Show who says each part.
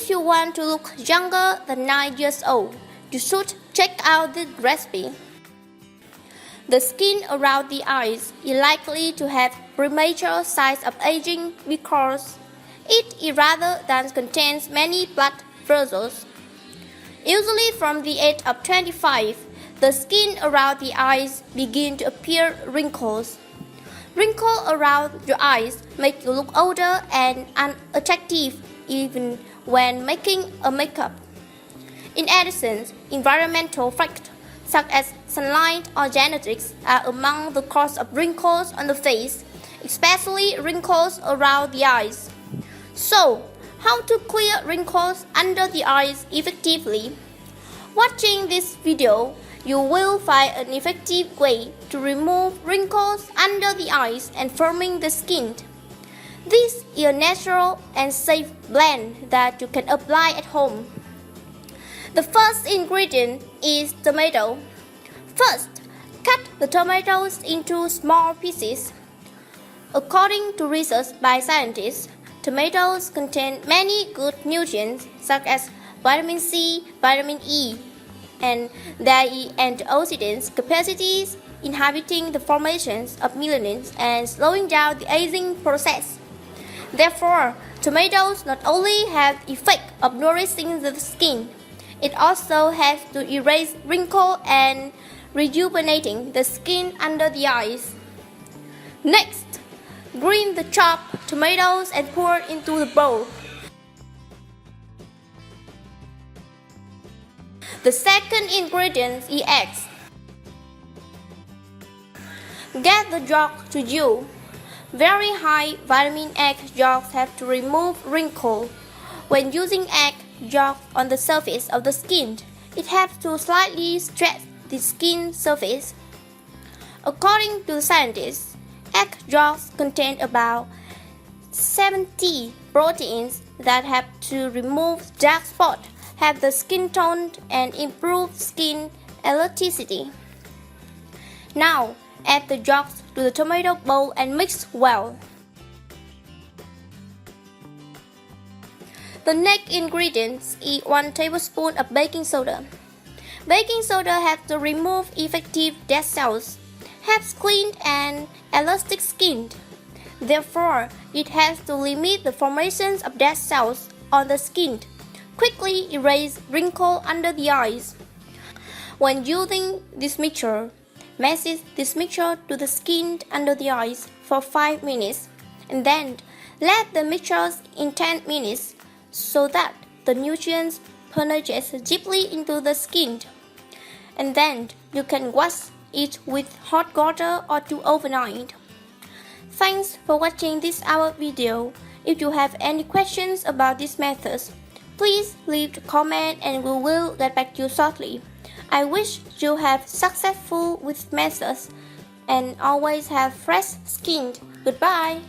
Speaker 1: If you want to look younger than 9 years old, you should check out this recipe. The skin around the eyes is likely to have premature signs of aging because it is rather than contains many blood vessels. Usually from the age of 25, the skin around the eyes begin to appear wrinkles. Wrinkles around your eyes make you look older and unattractive even when making a makeup. In addition, environmental factors such as sunlight or genetics are among the cause of wrinkles on the face, especially wrinkles around the eyes. So, how to clear wrinkles under the eyes effectively? Watching this video, you will find an effective way to remove wrinkles under the eyes and firming the skin. This is a natural and safe blend that you can apply at home. The first ingredient is tomato. First, cut the tomatoes into small pieces. According to research by scientists, tomatoes contain many good nutrients such as vitamin C, vitamin E, and their antioxidant capacities inhibiting the formation of melanin and slowing down the aging process. Therefore, tomatoes not only have the effect of nourishing the skin, it also has to erase wrinkles and rejuvenating the skin under the eyes. Next, grind the chopped tomatoes and pour into the bowl. The second ingredient is eggs. Get the yolk to you. Very high vitamin egg yolks have to remove wrinkles. When using egg yolk on the surface of the skin, it has to slightly stretch the skin surface. According to scientists, egg yolks contain about 70 proteins that help to remove dark spots, have the skin tone, and improve skin elasticity. Now, add the yolks to the tomato bowl and mix well. The next ingredient is 1 tablespoon of baking soda. Baking soda helps to remove effective dead cells, helps clean and elastic skin. Therefore, it helps to limit the formation of dead cells on the skin, quickly erase wrinkles under the eyes. When using this mixture, massage this mixture to the skin under the eyes for 5 minutes, and then let the mixture in 10 minutes so that the nutrients penetrate deeply into the skin. And then you can wash it with hot water or 2 overnight. Thanks for watching this our video. If you have any questions about this method, please leave a comment and we will get back to you shortly. I wish you have successful with methods and always have fresh skin. Goodbye.